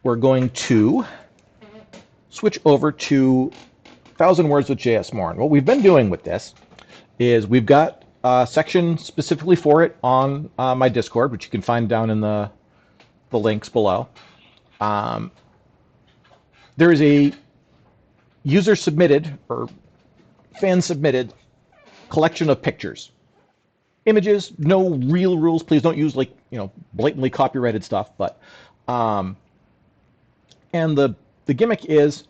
we're going to switch over to 1,000 words with JS Morin. What we've been doing with this is we've got a section specifically for it on my Discord, which you can find down in the links below. There is a user submitted or fan submitted collection of pictures. Images, no real rules. Please don't use blatantly copyrighted stuff. But and the gimmick is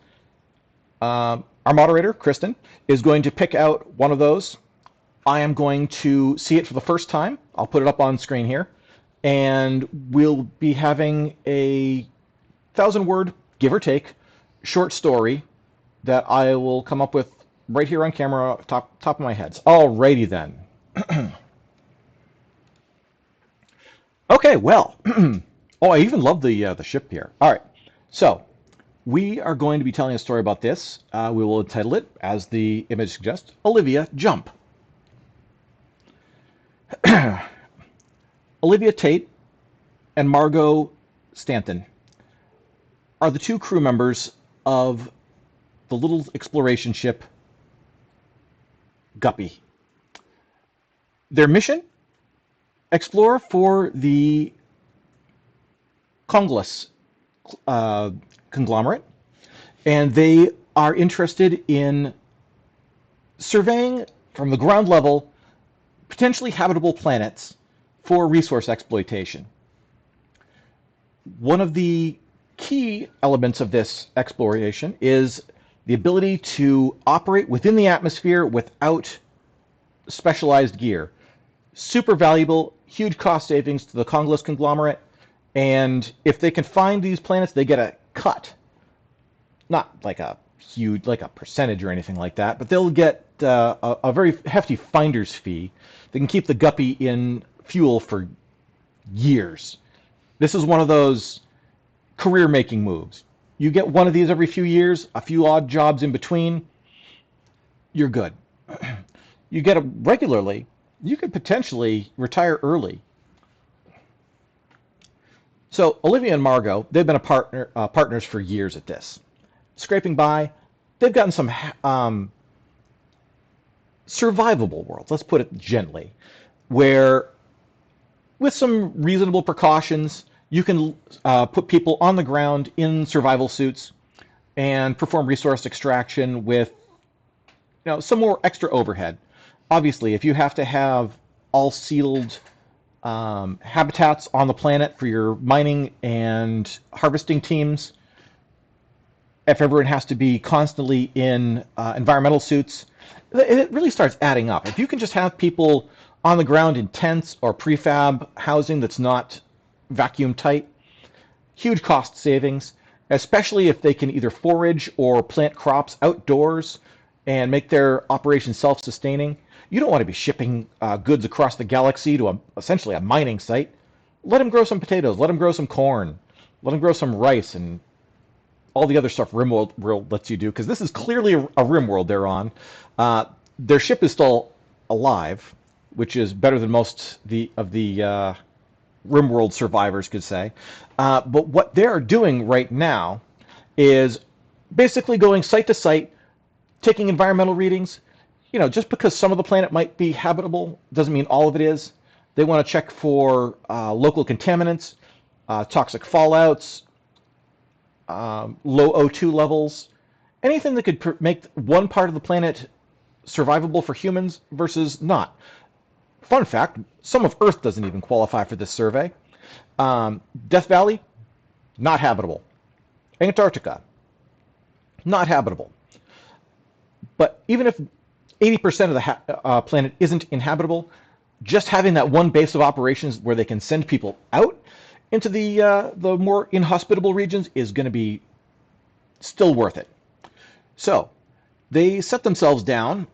our moderator Kristen is going to pick out one of those. I am going to see it for the first time. I'll put it up on screen here, and we'll be having a 1,000-word, give or take, short story that I will come up with right here on camera, top of my head. Alrighty then. Okay, well, I even love the ship here. All right, so we are going to be telling a story about this. We will entitle it, as the image suggests, Olivia, Jump. Olivia Tate and Margot Stanton are the two crew members of the little exploration ship Guppy. Their mission? Explore for the Congolese conglomerate, and they are interested in surveying from the ground level potentially habitable planets for resource exploitation. One of the key elements of this exploration is the ability to operate within the atmosphere without specialized gear. Super valuable, huge cost savings to the Congolese conglomerate, and if they can find these planets, they get a cut. Not like a huge, like a percentage or anything like that, but they'll get a very hefty finder's fee. They can keep the Guppy in fuel for years. This is one of those career-making moves. You get one of these every few years, a few odd jobs in between, you're good. You get them regularly, you could potentially retire early. So Olivia and Margot, they've been partners for years at this. Scraping by, they've gotten some survivable worlds, let's put it gently, where with some reasonable precautions, you can put people on the ground in survival suits and perform resource extraction with some more extra overhead. Obviously, if you have to have all sealed habitats on the planet for your mining and harvesting teams, if everyone has to be constantly in environmental suits, it really starts adding up. If you can just have people on the ground in tents or prefab housing that's not vacuum tight, huge cost savings, especially if they can either forage or plant crops outdoors and make their operation self-sustaining. You don't want to be shipping goods across the galaxy to essentially a mining site. Let them grow some potatoes, let them grow some corn, let them grow some rice and all the other stuff RimWorld lets you do, because this is clearly a RimWorld they're on. Their ship is still alive, which is better than most of the RimWorld survivors could say. But what they're doing right now is basically going site to site, taking environmental readings. Just because some of the planet might be habitable doesn't mean all of it is. They want to check for local contaminants, toxic fallouts, low O2 levels, anything that could make one part of the planet survivable for humans versus not. Fun fact, some of Earth doesn't even qualify for this survey. Death Valley, not habitable. Antarctica, not habitable. But even if 80% of the planet isn't inhabitable, just having that one base of operations where they can send people out into the more inhospitable regions is going to be still worth it. So they set themselves down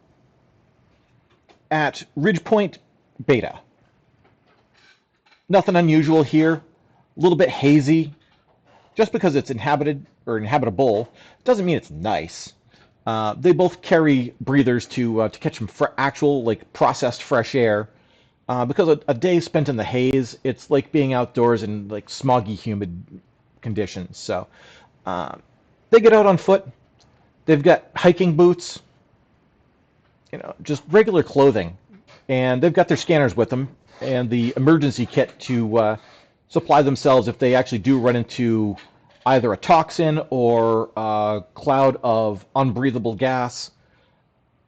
at Ridgepoint Beta. Nothing unusual here. A little bit hazy. Just because it's inhabited or inhabitable doesn't mean it's nice. They both carry breathers to catch some actual processed fresh air. Because a day spent in the haze, it's like being outdoors in smoggy, humid conditions. So they get out on foot. They've got hiking boots, just regular clothing, and they've got their scanners with them and the emergency kit to supply themselves if they actually do run into either a toxin or a cloud of unbreathable gas.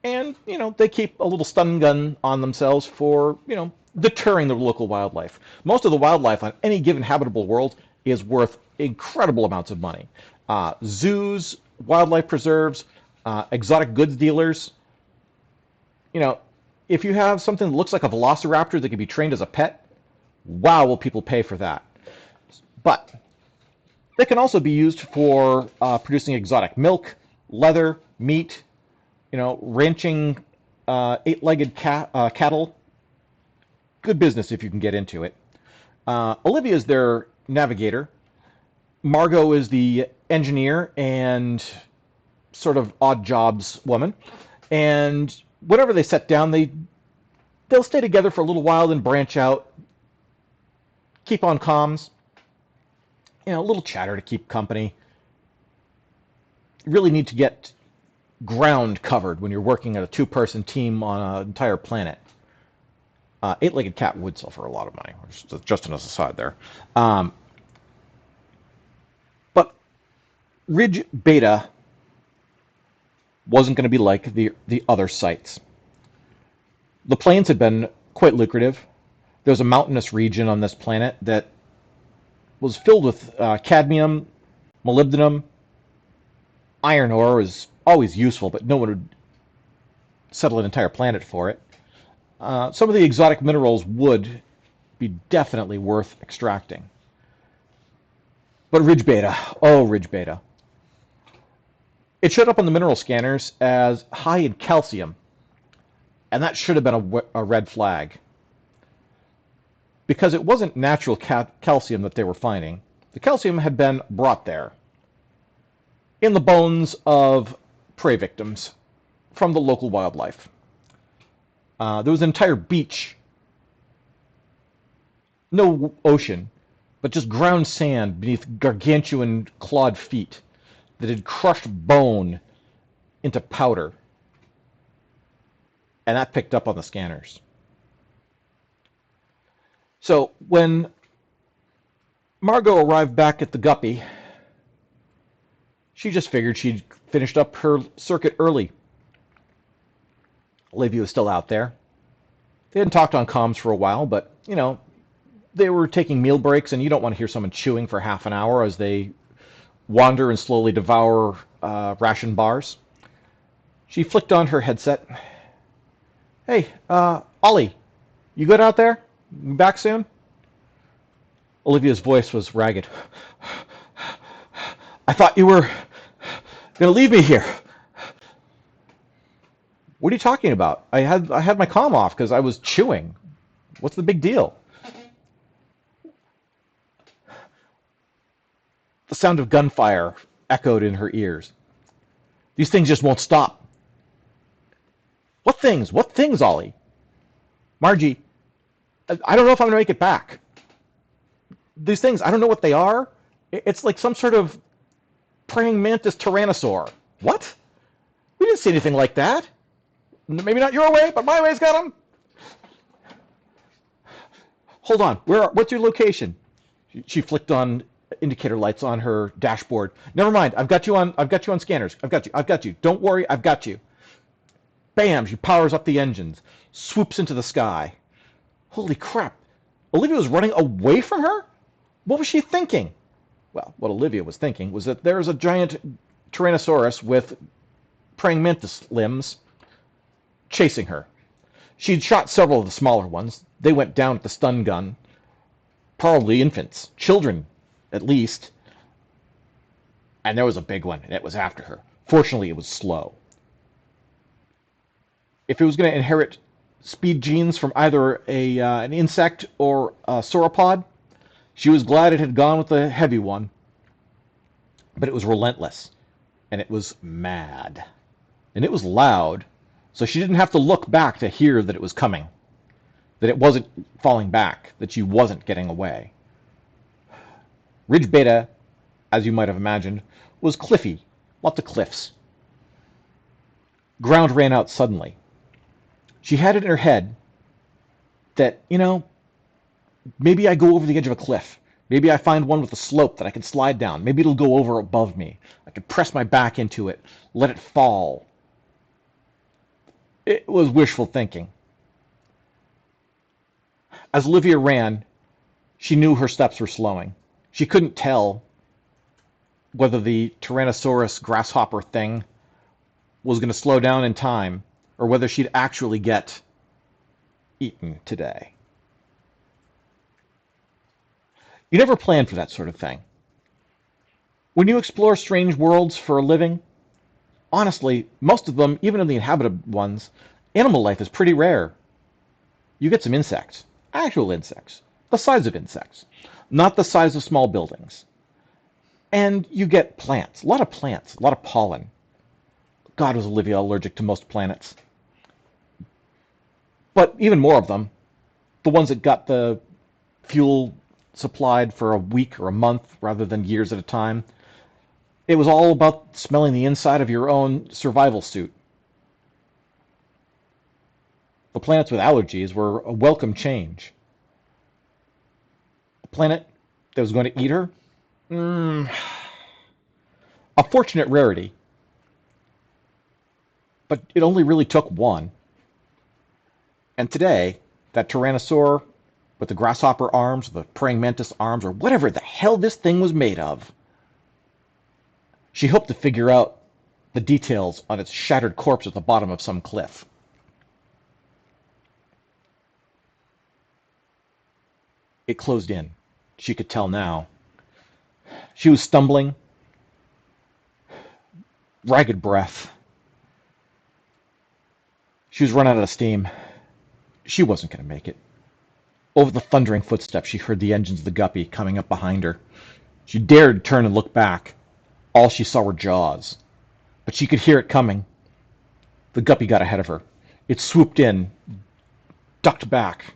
And, they keep a little stun gun on themselves for, deterring the local wildlife. Most of the wildlife on any given habitable world is worth incredible amounts of money. Zoos, wildlife preserves, exotic goods dealers. If you have something that looks like a velociraptor that can be trained as a pet, wow, will people pay for that? But they can also be used for producing exotic milk, leather, meat, ranching eight-legged cattle. Good business if you can get into it. Olivia is their navigator. Margot is the engineer and sort of odd jobs woman. And whatever they set down, they'll stay together for a little while, then branch out, keep on comms, a little chatter to keep company. You really need to get ground covered when you're working at a two-person team on an entire planet. Eight-legged cat would sell for a lot of money, just an aside there. But Ridge Beta wasn't going to be like the other sites. The plains had been quite lucrative. There was a mountainous region on this planet that was filled with cadmium, molybdenum. Iron ore was always useful, but no one would settle an entire planet for it. Some of the exotic minerals would be definitely worth extracting. But Ridge Beta, oh, Ridge Beta. It showed up on the mineral scanners as high in calcium, and that should have been a red flag. Because it wasn't natural calcium that they were finding. The calcium had been brought there in the bones of prey victims from the local wildlife. There was an entire beach, no ocean, but just ground sand beneath gargantuan clawed feet that had crushed bone into powder. And that picked up on the scanners. So when Margot arrived back at the Guppy, she just figured she'd finished up her circuit early. Olivia was still out there. They hadn't talked on comms for a while, but, they were taking meal breaks, and you don't want to hear someone chewing for half an hour as they wander and slowly devour ration bars. She flicked on her headset. Hey, Ollie, you good out there? You back soon? Olivia's voice was ragged. I thought you were going to leave me here. What are you talking about? I had my comm off because I was chewing. What's the big deal? The sound of gunfire echoed in her ears. These things just won't stop. What things? What things, Ollie? Margie, I don't know if I'm going to make it back. These things, I don't know what they are. It's like some sort of praying mantis tyrannosaur. What? We didn't see anything like that. Maybe not your way, but my way's got them. Hold on. What's your location? She flicked on indicator lights on her dashboard. Never mind. I've got you on scanners. I've got you. Don't worry. I've got you. Bam! She powers up the engines, swoops into the sky. Holy crap. Olivia was running away from her? What was she thinking? Well, what Olivia was thinking was that there's a giant Tyrannosaurus with praying mantis limbs chasing her. She'd shot several of the smaller ones. They went down at the stun gun. Probably infants, children at least. And there was a big one, and it was after her. Fortunately, it was slow. If it was going to inherit speed genes from either an insect or a sauropod, she was glad it had gone with the heavy one. But it was relentless, and it was mad. And it was loud, so she didn't have to look back to hear that it was coming, that it wasn't falling back, that she wasn't getting away. Ridge Beta as you might have imagined, was cliffy, lots of cliffs. Ground ran out suddenly. She had it in her head that, maybe I go over the edge of a cliff. Maybe I find one with a slope that I can slide down. Maybe it'll go over above me. I can press my back into it, let it fall. It was wishful thinking. As Olivia ran, she knew her steps were slowing. She couldn't tell whether the Tyrannosaurus grasshopper thing was going to slow down in time or whether she'd actually get eaten today. You never plan for that sort of thing. When you explore strange worlds for a living, honestly, most of them, even in the inhabited ones, animal life is pretty rare. You get some insects, actual insects, the size of insects, not the size of small buildings. And you get plants, a lot of pollen. God, was Olivia allergic to most planets. But even more of them, the ones that got the fuel supplied for a week or a month rather than years at a time, it was all about smelling the inside of your own survival suit. The planets with allergies were a welcome change. A planet that was going to eat her? A fortunate rarity. But it only really took one. And today, that Tyrannosaur with the grasshopper arms, the praying mantis arms, or whatever the hell this thing was made of, she hoped to figure out the details on its shattered corpse at the bottom of some cliff. It closed in. She could tell now. She was stumbling, ragged breath. She was run out of steam. She wasn't going to make it. Over the thundering footsteps, she heard the engines of the guppy coming up behind her. She dared turn and look back. All she saw were jaws. But she could hear it coming. The guppy got ahead of her. It swooped in, ducked back.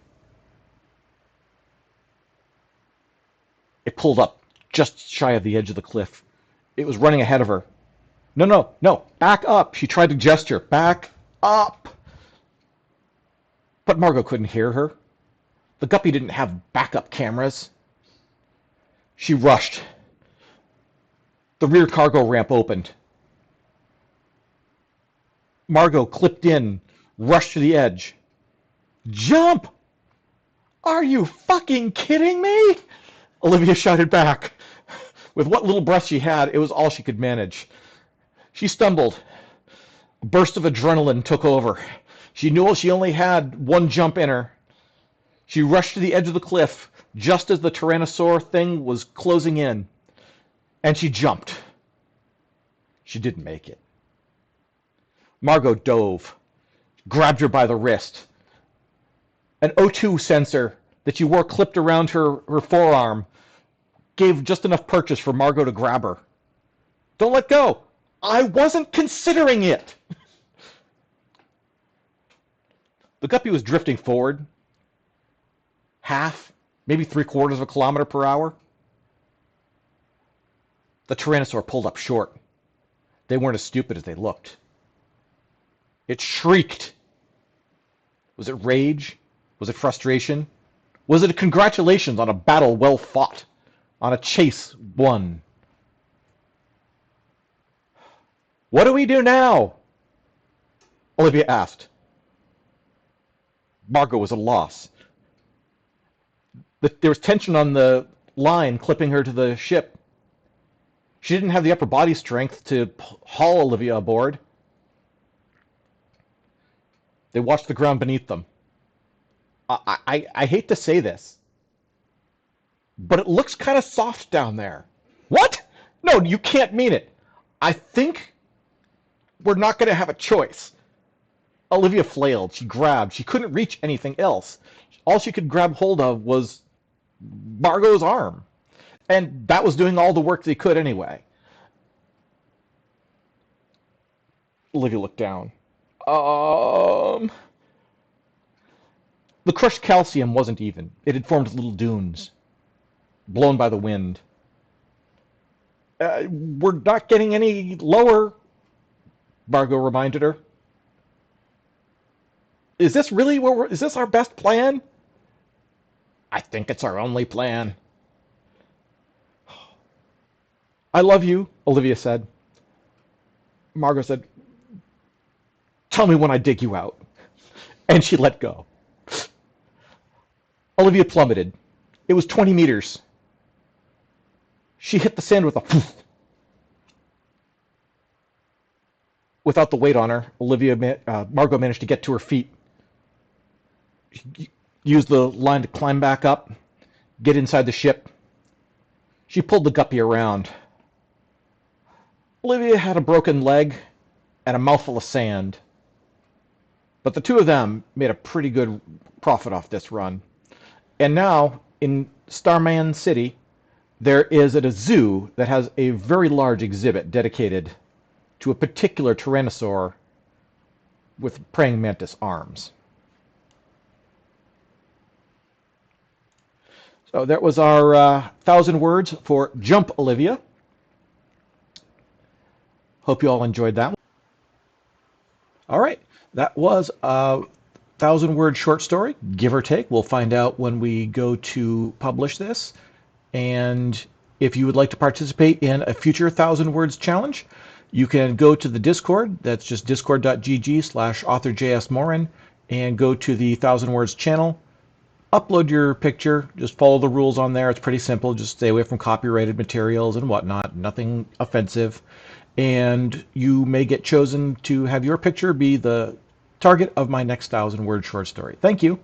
It pulled up just shy of the edge of the cliff. It was running ahead of her. No, no, no, back up. She tried to gesture. Back up. But Margot couldn't hear her. The guppy didn't have backup cameras. She rushed. The rear cargo ramp opened. Margot clipped in, rushed to the edge. Jump! Are you fucking kidding me? Olivia shouted back. With what little breath she had, it was all she could manage. She stumbled. A burst of adrenaline took over. She knew she only had one jump in her. She rushed to the edge of the cliff just as the Tyrannosaur thing was closing in. And she jumped. She didn't make it. Margot dove, grabbed her by the wrist. An O2 sensor that she wore clipped around her forearm gave just enough purchase for Margot to grab her. Don't let go. I wasn't considering it. The guppy was drifting forward, half, maybe 3/4 of a kilometer per hour. The Tyrannosaur pulled up short. They weren't as stupid as they looked. It shrieked. Was it rage? Was it frustration? Was it a congratulations on a battle well fought? On a chase won? What do we do now? Olivia asked. Margot was at a loss. There was tension on the line clipping her to the ship. She didn't have the upper body strength to haul Olivia aboard. They watched the ground beneath them. I hate to say this, but it looks kind of soft down there. What? No, you can't mean it. I think we're not going to have a choice. Olivia flailed. She grabbed. She couldn't reach anything else. All she could grab hold of was Margot's arm. And that was doing all the work they could anyway. Olivia looked down. The crushed calcium wasn't even. It had formed little dunes, blown by the wind. We're not getting any lower, Margot reminded her. Is this really is this our best plan? I think it's our only plan. I love you, Olivia said. Margot said, tell me when I dig you out. And she let go. Olivia plummeted. It was 20 meters. She hit the sand with a poof. Without the weight on her, Margot managed to get to her feet. She used the line to climb back up, get inside the ship. She pulled the guppy around. Olivia had a broken leg and a mouthful of sand, but the two of them made a pretty good profit off this run. And now, in Starman City, there is at a zoo that has a very large exhibit dedicated to a particular tyrannosaur with praying mantis arms. So that was our 1,000 words for Jump, Olivia. Hope you all enjoyed that one. All right, that was a 1,000-word short story, give or take. We'll find out when we go to publish this. And if you would like to participate in a future 1,000 words challenge, you can go to the Discord. That's just discord.gg/authorjsmorin and go to the 1,000 words channel. Upload your picture. Just follow the rules on there. It's pretty simple. Just stay away from copyrighted materials and whatnot. Nothing offensive. And you may get chosen to have your picture be the target of my next 1,000-word short story. Thank you.